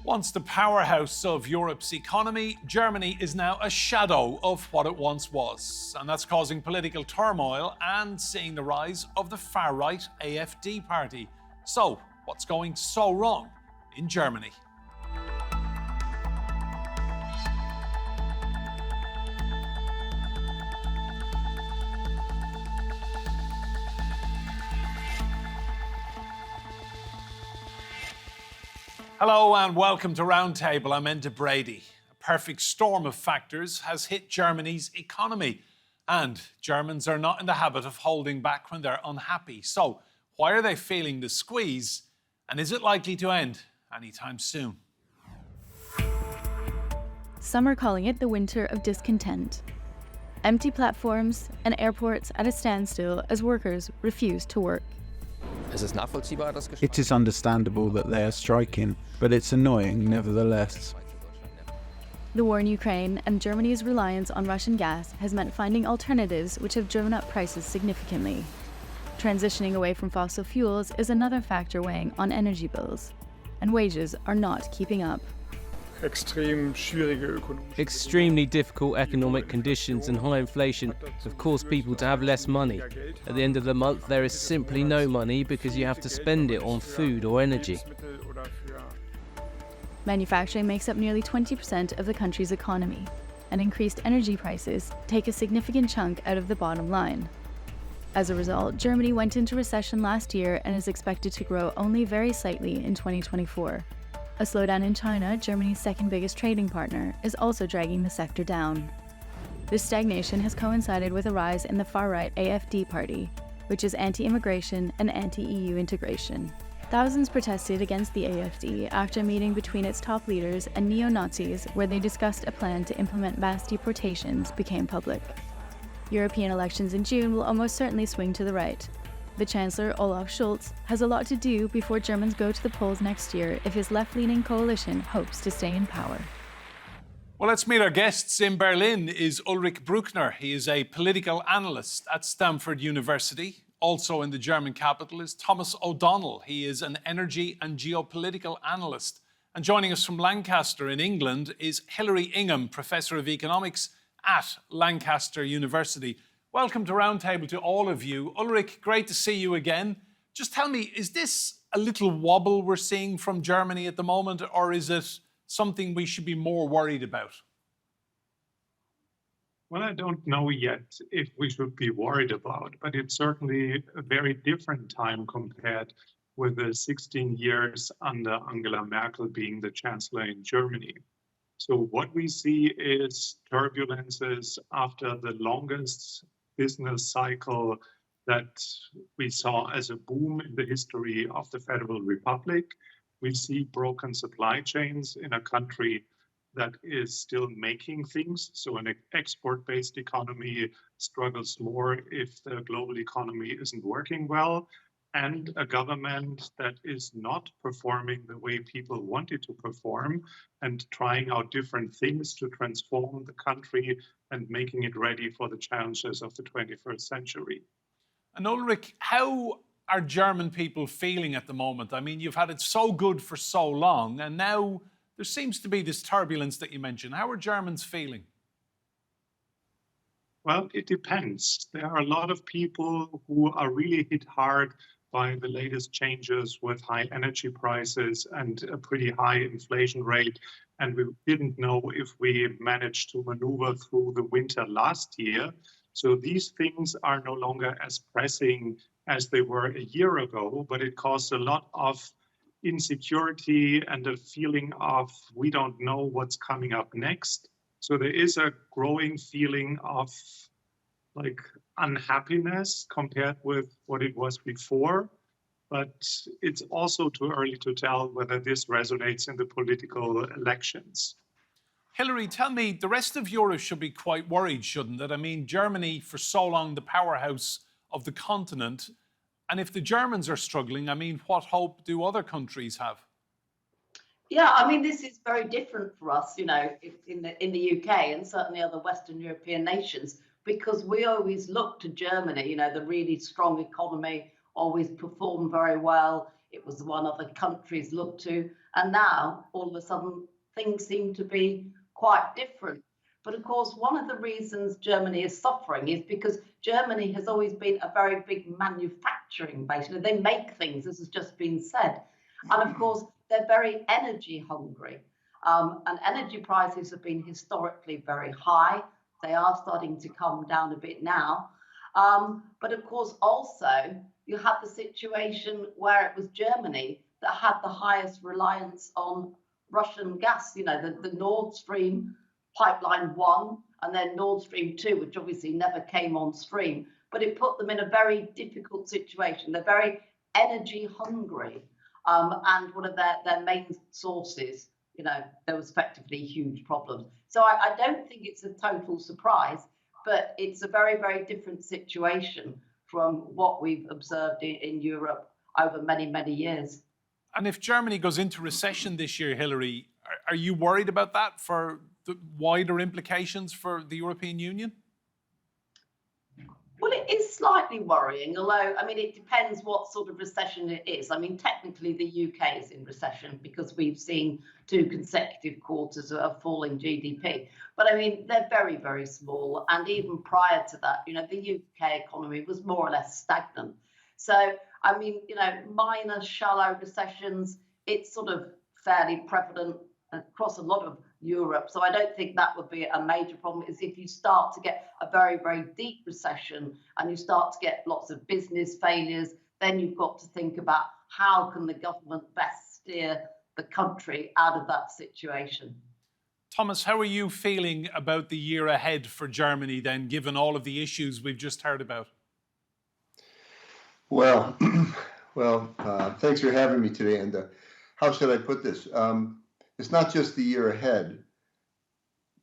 Once the powerhouse of Europe's economy, Germany is now a shadow of what it once was. And that's causing political turmoil and seeing the rise of the far-right AfD party. So, what's going so wrong in Germany? Hello and welcome to Roundtable. I'm Enda Brady. A perfect storm of factors has hit Germany's economy, and Germans are not in the habit of holding back when they're unhappy. So, why are they feeling the squeeze, and is it likely to end anytime soon? Some are calling it the winter of discontent. Empty platforms and airports at a standstill as workers refuse to work. It is understandable that they are striking, but it's annoying nevertheless. The war in Ukraine and Germany's reliance on Russian gas has meant finding alternatives which have driven up prices significantly. Transitioning away from fossil fuels is another factor weighing on energy bills, and wages are not keeping up. Extremely difficult economic conditions and high inflation have caused people to have less money. At the end of the month, there is simply no money because you have to spend it on food or energy. Manufacturing makes up nearly 20% of the country's economy, and increased energy prices take a significant chunk out of the bottom line. As a result, Germany went into recession last year and is expected to grow only very slightly in 2024. A slowdown in China, Germany's second biggest trading partner, is also dragging the sector down. This stagnation has coincided with a rise in the far-right AfD party, which is anti-immigration and anti-EU integration. Thousands protested against the AfD after a meeting between its top leaders and neo-Nazis where they discussed a plan to implement mass deportations became public. European elections in June will almost certainly swing to the right. The Chancellor, Olaf Scholz, has a lot to do before Germans go to the polls next year if his left-leaning coalition hopes to stay in power. Well, let's meet our guests. In Berlin is Ulrich Bruckner. He is a political analyst at Stanford University. Also in the German capital is Thomas O'Donnell. He is an energy and geopolitical analyst. And joining us from Lancaster in England is Hilary Ingham, Professor of Economics at Lancaster University. Welcome to Roundtable to all of you. Ulrich, great to see you again. Just tell me, is this a little wobble we're seeing from Germany at the moment, or is it something we should be more worried about? Well, I don't know yet if we should be worried about, but it's certainly a very different time compared with the 16 years under Angela Merkel being the chancellor in Germany. So what we see is turbulences after the longest business cycle that we saw as a boom in the history of the Federal Republic. We see broken supply chains in a country that is still making things. So an export-based economy struggles more if the global economy isn't working well, and a government that is not performing the way people want it to perform and trying out different things to transform the country and making it ready for the challenges of the 21st century. And Ulrich, how are German people feeling at the moment? I mean, you've had it so good for so long, and now there seems to be this turbulence that you mentioned. How are Germans feeling? Well, it depends. There are a lot of people who are really hit hard by the latest changes with high energy prices and a pretty high inflation rate. And we didn't know if we managed to maneuver through the winter last year. So these things are no longer as pressing as they were a year ago, but it caused a lot of insecurity and a feeling of we don't know what's coming up next. So there is a growing feeling of like unhappiness compared with what it was before. But it's also too early to tell whether this resonates in the political elections. Hilary, tell me, the rest of Europe should be quite worried, shouldn't it? I mean, Germany, for so long, the powerhouse of the continent. And if the Germans are struggling, I mean, what hope do other countries have? Yeah, I mean, this is very different for us, in the UK and certainly other Western European nations, because we always look to Germany, the really strong economy, always performed very well. It was the one other countries looked to. And now, all of a sudden, things seem to be quite different. But of course, one of the reasons Germany is suffering is because Germany has always been a very big manufacturing base. They make things, as has just been said. And of course, they're very energy hungry. And energy prices have been historically very high. They are starting to come down a bit now. But of course, also, you had the situation where it was Germany that had the highest reliance on Russian gas, the Nord Stream pipeline 1 and then Nord Stream 2, which obviously never came on stream, but it put them in a very difficult situation. They're very energy hungry. And one of their main sources, there was effectively huge problems. So I don't think it's a total surprise, but it's a very, very different situation from what we've observed in Europe over many, many years. And if Germany goes into recession this year, Hilary, are you worried about that for the wider implications for the European Union? Well, it is slightly worrying, although, it depends what sort of recession it is. Technically, the UK is in recession because we've seen 2 consecutive quarters of falling GDP. But, they're very, very small. And even prior to that, the UK economy was more or less stagnant. So, minor, shallow recessions, it's sort of fairly prevalent across a lot of Europe. So I don't think that would be a major problem. Is if you start to get a very, very deep recession and you start to get lots of business failures, then you've got to think about how can the government best steer the country out of that situation. Thomas, how are you feeling about the year ahead for Germany then, given all of the issues we've just heard about? Well, thanks for having me today. And how should I put this? It's not just the year ahead.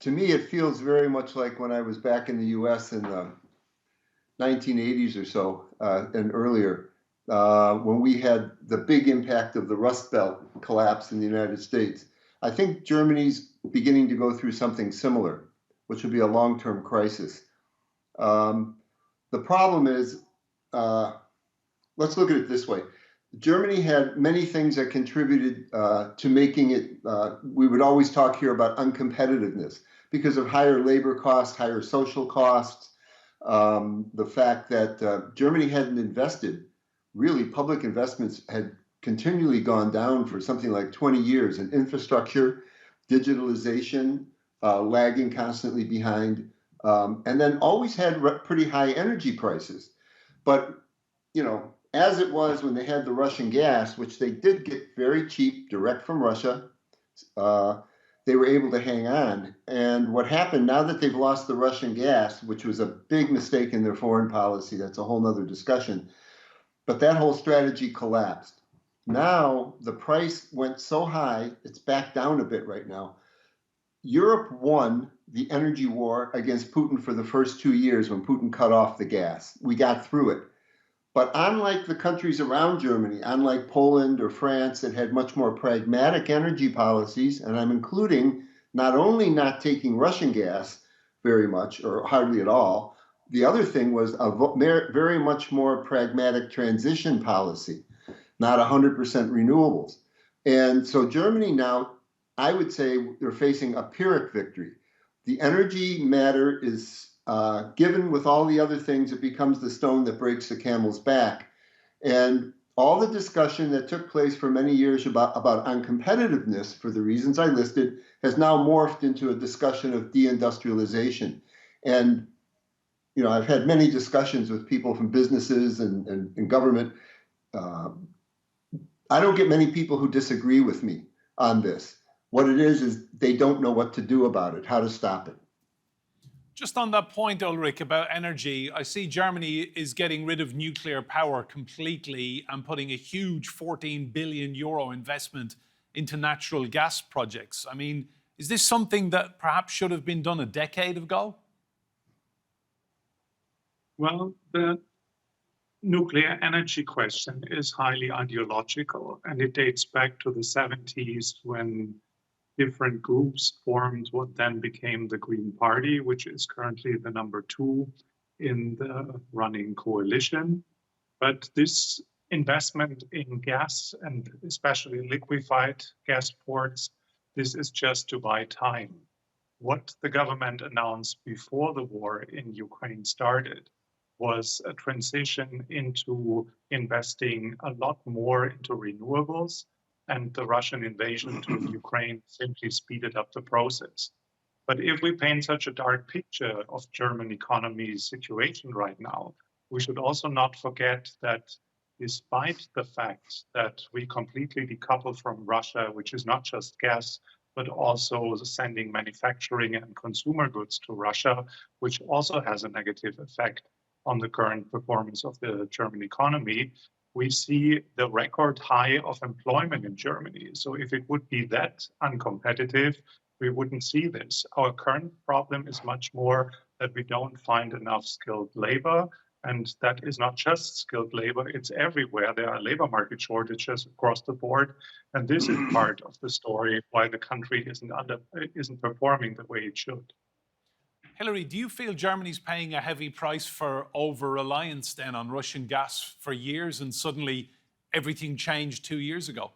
To me, it feels very much like when I was back in the US in the 1980s or so and earlier, when we had the big impact of the Rust Belt collapse in the United States. I think Germany's beginning to go through something similar, which will be a long-term crisis. The problem is, let's look at it this way. Germany had many things that contributed to making it, we would always talk here about uncompetitiveness because of higher labor costs, higher social costs, the fact that Germany hadn't invested, really public investments had continually gone down for something like 20 years in infrastructure, digitalization, lagging constantly behind, and then always had pretty high energy prices. But, as it was when they had the Russian gas, which they did get very cheap, direct from Russia, they were able to hang on. And what happened now that they've lost the Russian gas, which was a big mistake in their foreign policy, that's a whole nother discussion, but that whole strategy collapsed. Now the price went so high, it's back down a bit right now. Europe won the energy war against Putin for the first 2 years when Putin cut off the gas. We got through it. But unlike the countries around Germany, unlike Poland or France that had much more pragmatic energy policies, and I'm including not only not taking Russian gas very much or hardly at all, the other thing was a very much more pragmatic transition policy, not 100% renewables. And so Germany now, I would say they're facing a Pyrrhic victory. The energy matter is given with all the other things, it becomes the stone that breaks the camel's back. And all the discussion that took place for many years about uncompetitiveness, for the reasons I listed, has now morphed into a discussion of deindustrialization. And, I've had many discussions with people from businesses and government. I don't get many people who disagree with me on this. What it is they don't know what to do about it, how to stop it. Just on that point, Ulrich, about energy, I see Germany is getting rid of nuclear power completely and putting a huge 14 billion euro investment into natural gas projects. Is this something that perhaps should have been done a decade ago? Well, the nuclear energy question is highly ideological, and it dates back to the 70s when different groups formed what then became the Green Party, which is currently the number 2 in the running coalition. But this investment in gas and especially liquefied gas ports, this is just to buy time. What the government announced before the war in Ukraine started was a transition into investing a lot more into renewables, and the Russian invasion to Ukraine simply speeded up the process. But if we paint such a dark picture of German economy's situation right now, we should also not forget that despite the fact that we completely decouple from Russia, which is not just gas, but also sending manufacturing and consumer goods to Russia, which also has a negative effect on the current performance of the German economy, we see the record high of employment in Germany. So if it would be that uncompetitive, we wouldn't see this. Our current problem is much more that we don't find enough skilled labor. And that is not just skilled labor, it's everywhere. There are labor market shortages across the board. And this is part of the story why the country isn't performing the way it should. Hillary, do you feel Germany's paying a heavy price for over-reliance then on Russian gas for years, and suddenly everything changed 2 years ago?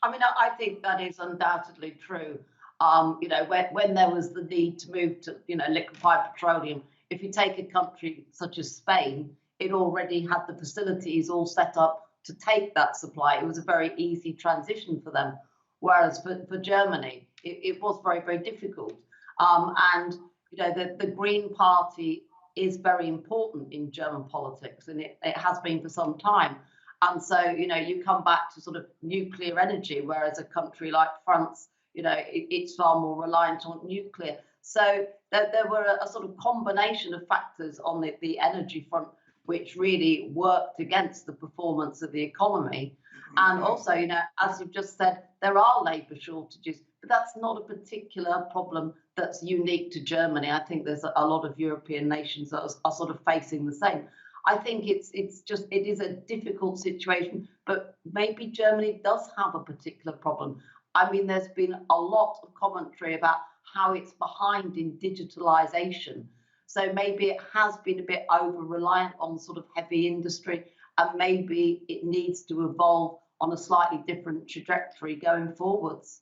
I mean, I think that is undoubtedly true. When there was the need to move to, liquefied petroleum, if you take a country such as Spain, it already had the facilities all set up to take that supply. It was a very easy transition for them. Whereas for Germany, it was very, very difficult. The Green Party is very important in German politics, and it has been for some time. And so, you come back to sort of nuclear energy, whereas a country like France, it's far more reliant on nuclear. So there were a sort of combination of factors on the energy front, which really worked against the performance of the economy. And also, as you've just said, there are labour shortages, but that's not a particular problem that's unique to Germany. I think there's a lot of European nations that are sort of facing the same. I think it is a difficult situation, but maybe Germany does have a particular problem. I mean, there's been a lot of commentary about how it's behind in digitalization. So maybe it has been a bit over-reliant on sort of heavy industry, and maybe it needs to evolve on a slightly different trajectory going forwards.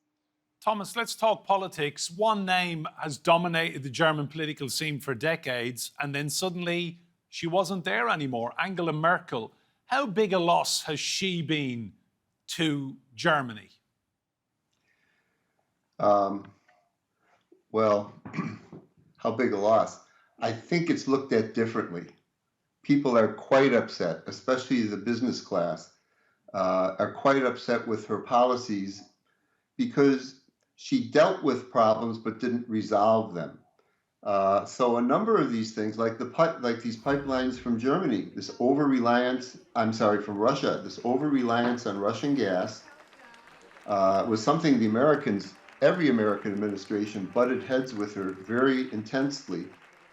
Thomas, let's talk politics. One name has dominated the German political scene for decades, and then suddenly she wasn't there anymore. Angela Merkel. How big a loss has she been to Germany? Well, how big a loss? I think it's looked at differently. People are quite upset, especially the business class, are quite upset with her policies because she dealt with problems but didn't resolve them. So a number of these things, like these pipelines from Germany, from Russia, this over-reliance on Russian gas was something every American administration butted heads with her very intensely,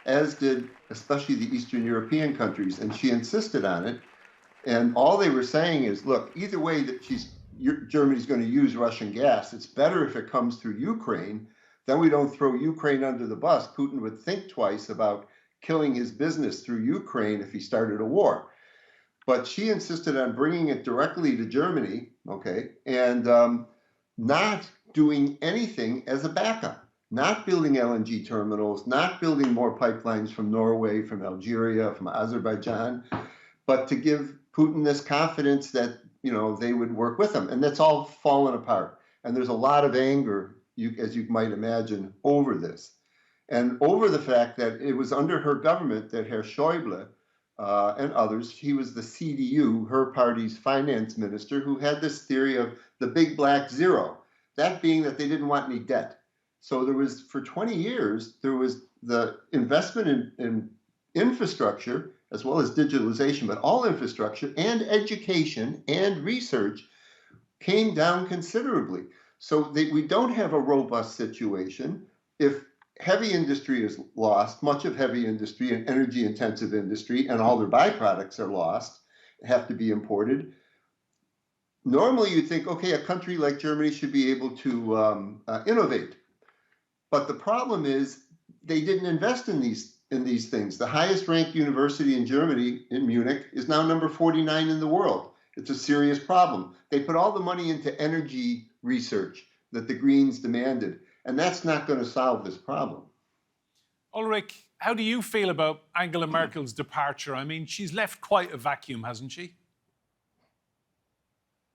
as did especially the Eastern European countries, and she insisted on it. And all they were saying is, look, either way that Germany's going to use Russian gas, it's better if it comes through Ukraine. Then we don't throw Ukraine under the bus. Putin would think twice about killing his business through Ukraine if he started a war. But she insisted on bringing it directly to Germany, and not doing anything as a backup, not building LNG terminals, not building more pipelines from Norway, from Algeria, from Azerbaijan, but to give Putin this confidence that, they would work with him. And that's all fallen apart. And there's a lot of anger, as you might imagine, over this. And over the fact that it was under her government that Herr Schäuble and others, he was the CDU, her party's finance minister, who had this theory of the big black zero, that being that they didn't want any debt. So there was, for 20 years, there was the investment in infrastructure, as well as digitalization, but all infrastructure and education and research came down considerably. So we don't have a robust situation. If heavy industry is lost, much of heavy industry and energy intensive industry and all their byproducts are lost, have to be imported. Normally you'd think, okay, a country like Germany should be able to innovate. But the problem is they didn't invest in these in these things. The highest ranked university in Germany, in Munich, is now number 49 in the world. It's a serious problem. They put all the money into energy research that the Greens demanded, and that's not going to solve this problem. Ulrich, how do you feel about Angela Merkel's departure? I mean, she's left quite a vacuum, hasn't she?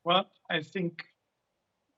Well, I think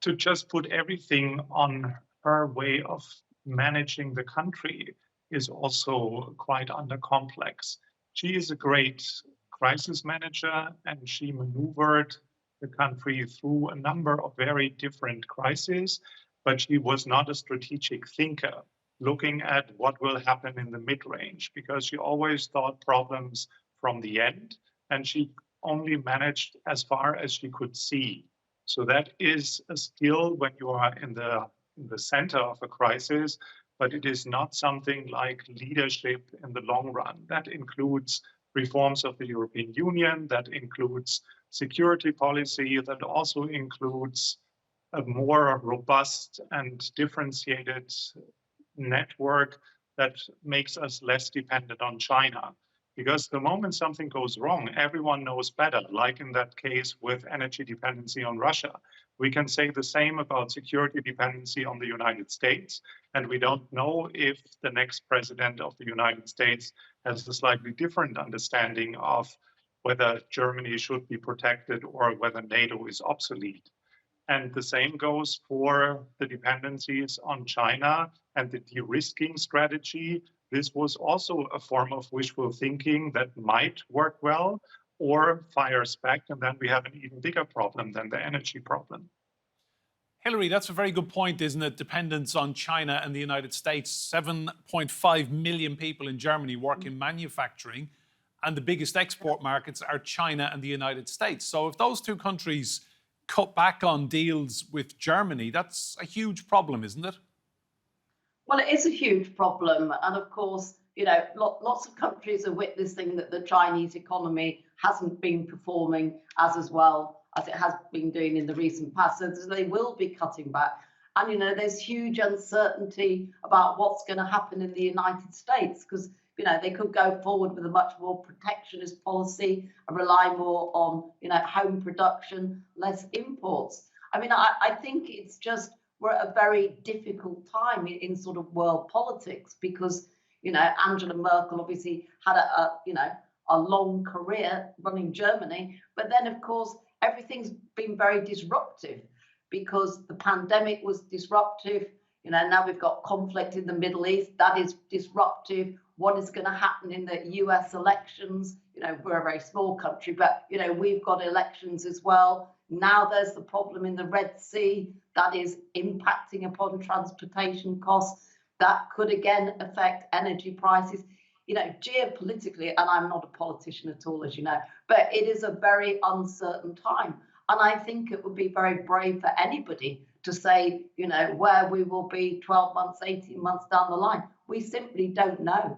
to just put everything on her way of managing the country is also quite undercomplex. She is a great crisis manager, and she maneuvered the country through a number of very different crises, but she was not a strategic thinker looking at what will happen in the mid-range, because she always thought problems from the end, and she only managed as far as she could see. So that is a skill when you are in the center of a crisis, but it is not something like leadership in the long run. That includes reforms of the European Union, that includes security policy, that also includes a more robust and differentiated network that makes us less dependent on China. Because the moment something goes wrong, everyone knows better, like in that case with energy dependency on Russia. We can say the same about security dependency on the United States, and we don't know if the next president of the United States has a slightly different understanding of whether Germany should be protected or whether NATO is obsolete. And the same goes for the dependencies on China and the de-risking strategy. This was also a form of wishful thinking that might work well or fires back, and then we have an even bigger problem than the energy problem. Hillary, that's a very good point, isn't it? Dependence on China and the United States. 7.5 million people in Germany work in manufacturing, and the biggest export markets are China and the United States. So if those two countries cut back on deals with Germany, that's a huge problem, isn't it? Well, it is a huge problem. And of course, lots of countries are witnessing that the Chinese economy hasn't been performing as well as it has been doing in the recent past. So they will be cutting back. And, there's huge uncertainty about what's going to happen in the United States, because, they could go forward with a much more protectionist policy and rely more on, home production, less imports. I mean, I think it's just, we're at a very difficult time in sort of world politics, because, Angela Merkel obviously had a long career running Germany, but then of course, everything's been very disruptive because the pandemic was disruptive. Now we've got conflict in the Middle East, that is disruptive. What is going to happen in the US elections? We're a very small country, but, we've got elections as well. Now there's the problem in the Red Sea that is impacting upon transportation costs. That could again affect energy prices. Geopolitically, and I'm not a politician at all, as you know, but it is a very uncertain time. And I think it would be very brave for anybody to say, where we will be 12 months, 18 months down the line. We simply don't know.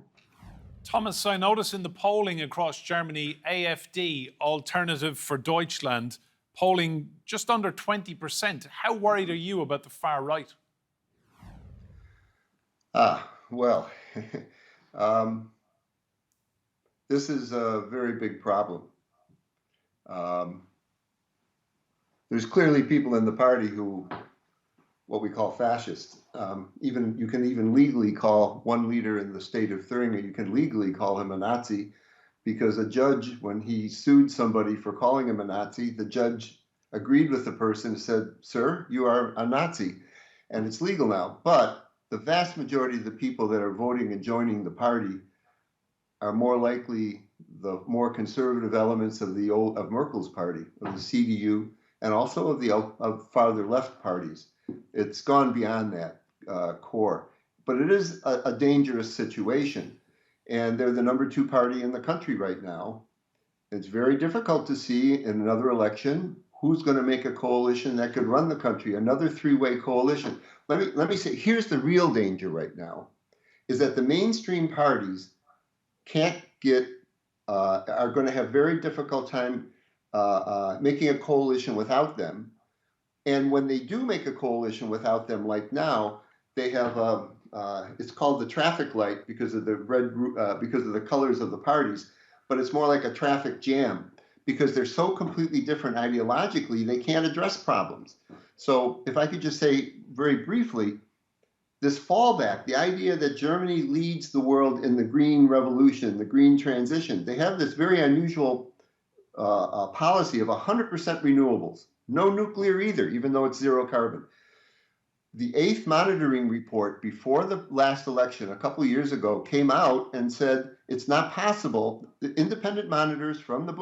Thomas, I notice in the polling across Germany, AfD, Alternative for Deutschland, polling just under 20%. How worried are you about the far right? Well, this is a very big problem. There's clearly people in the party who, what we call fascists. You can even legally call one leader in the state of Thuringia, you can legally call him a Nazi, because a judge, when he sued somebody for calling him a Nazi, the judge agreed with the person and said, "Sir, you are a Nazi," and it's legal now. But the vast majority of the people that are voting and joining the party are more likely the more conservative elements of of Merkel's party, of the CDU, and also of farther left parties. It's gone beyond that core, but it is a dangerous situation, and they're the number 2 party in the country right now. It's very difficult to see in another election who's going to make a coalition that could run the country, another 3-way coalition. Let me say, here's the real danger right now, is that the mainstream parties can't are going to have very difficult time making a coalition without them. And when they do make a coalition without them, like now, they have it's called the traffic light because of the because of the colors of the parties, but it's more like a traffic jam because they're so completely different ideologically, they can't address problems. So if I could just say very briefly, this fallback, the idea that Germany leads the world in the green revolution, the green transition, they have this very unusual policy of 100% renewables, no nuclear either, even though it's zero carbon. The 8th monitoring report before the last election a couple of years ago came out and said it's not possible. The independent monitors from the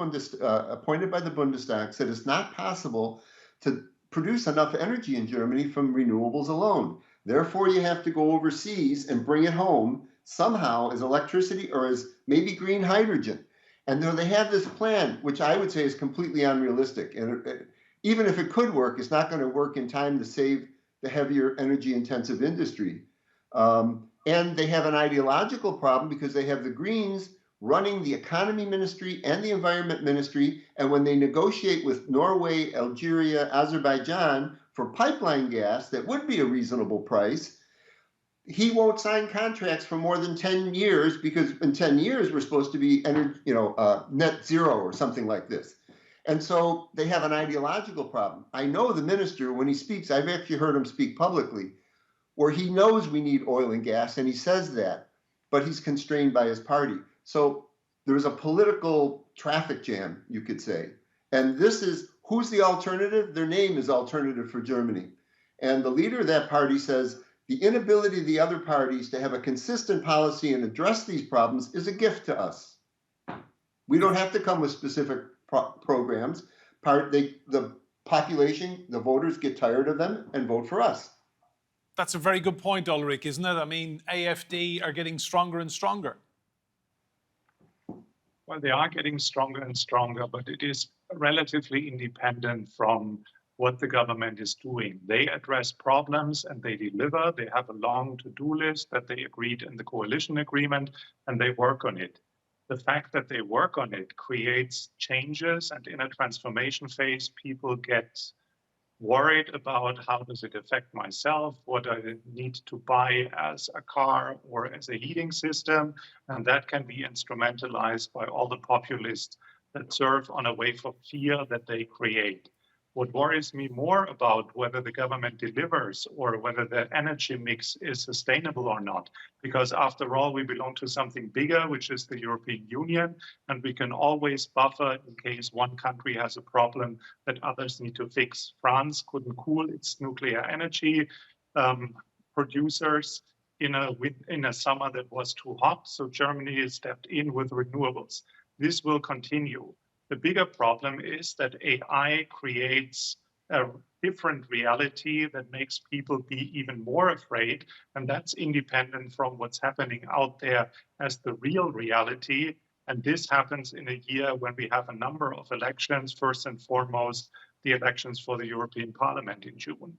appointed by the Bundestag said it's not possible to produce enough energy in Germany from renewables alone. Therefore, you have to go overseas and bring it home somehow as electricity or as maybe green hydrogen. And they have this plan, which I would say is completely unrealistic. And even if it could work, it's not going to work in time to save the heavier energy intensive industry. And they have an ideological problem because they have the Greens running the economy ministry and the environment ministry. And when they negotiate with Norway, Algeria, Azerbaijan for pipeline gas that would be a reasonable price, he won't sign contracts for more than 10 years because in 10 years we're supposed to be net zero or something like this. And so they have an ideological problem. I know the minister, when he speaks, I've actually heard him speak publicly, where he knows we need oil and gas, and he says that, but he's constrained by his party. So there's a political traffic jam, you could say. And this is, who's the alternative? Their name is Alternative for Germany. And the leader of that party says, the inability of the other parties to have a consistent policy and address these problems is a gift to us. We don't have to come with specific programs. The population, the voters get tired of them and vote for us. That's a very good point, Ulrich, isn't it? I mean, AfD are getting stronger and stronger. Well, they are getting stronger and stronger, but it is relatively independent from what the government is doing. They address problems and they deliver. They have a long to-do list that they agreed in the coalition agreement, and they work on it. The fact that they work on it creates changes, and in a transformation phase, people get worried about how does it affect myself, what do I need to buy as a car or as a heating system, and that can be instrumentalized by all the populists that serve on a wave of fear that they create. What worries me more about whether the government delivers or whether the energy mix is sustainable or not, because after all, we belong to something bigger, which is the European Union, and we can always buffer in case one country has a problem that others need to fix. France couldn't cool its nuclear energy producers in a summer that was too hot, so Germany stepped in with renewables. This will continue. The bigger problem is that AI creates a different reality that makes people be even more afraid, and that's independent from what's happening out there as the real reality. And this happens in a year when we have a number of elections, first and foremost, the elections for the European Parliament in June.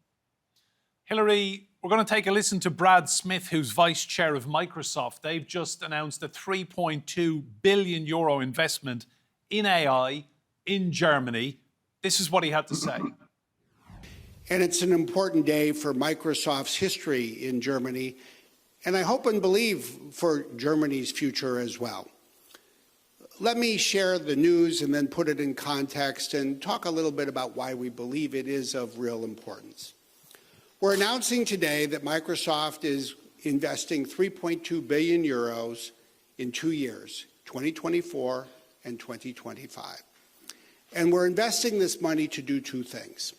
Hilary, we're going to take a listen to Brad Smith, who's vice chair of Microsoft. They've just announced a €3.2 billion investment in AI in Germany. This is what he had to say. And it's an important day for Microsoft's history in Germany, and I hope and believe for Germany's future as well. Let me share the news and then put it in context and talk a little bit about why we believe it is of real importance. We're announcing today that Microsoft is investing 3.2 billion euros in 2 years, 2024 and 2025. And we're investing this money to do two things.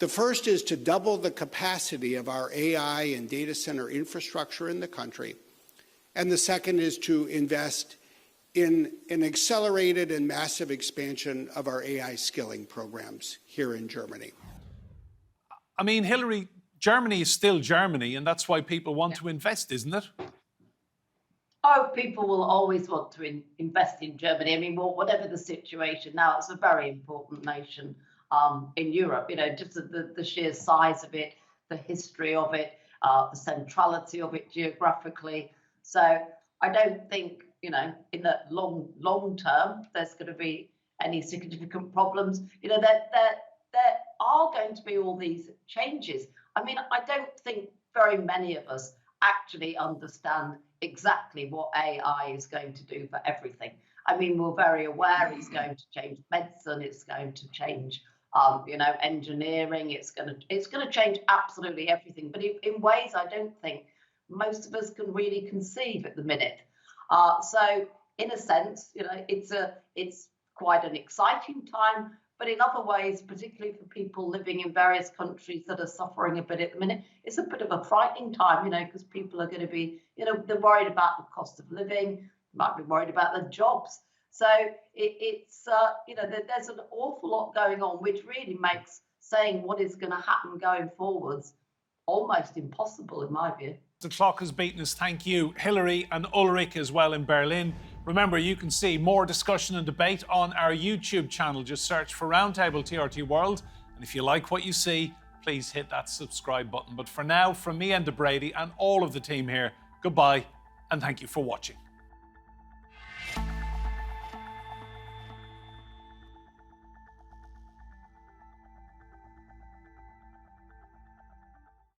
The first is to double the capacity of our AI and data center infrastructure in the country. And the second is to invest in an accelerated and massive expansion of our AI skilling programs here in Germany. I mean, Hilary, Germany is still Germany, and that's why people want to invest, isn't it? Oh, people will always want to invest in Germany. I mean, well, whatever the situation now, it's a very important nation in Europe. You know, just the sheer size of it, the history of it, the centrality of it geographically. So I don't think, you know, in the long term, there's going to be any significant problems. You know, there are going to be all these changes. I mean, I don't think very many of us actually understand exactly what AI is going to do for everything. I mean, we're very aware it's going to change medicine, it's going to change, engineering, it's going to change absolutely everything, but in ways I don't think most of us can really conceive at the minute. So in a sense, it's quite an exciting time, but in other ways, particularly for people living in various countries that are suffering a bit at the minute, it's a bit of a frightening time, because people are going to be, they're worried about the cost of living, might be worried about their jobs. So there's an awful lot going on, which really makes saying what is going to happen going forwards almost impossible, in my view. The clock has beaten us. Thank you, Hilary and Ulrich, as well in Berlin. Remember, you can see more discussion and debate on our YouTube channel. Just search for Roundtable TRT World. And if you like what you see, please hit that subscribe button. But for now, from me and Brady and all of the team here, goodbye and thank you for watching.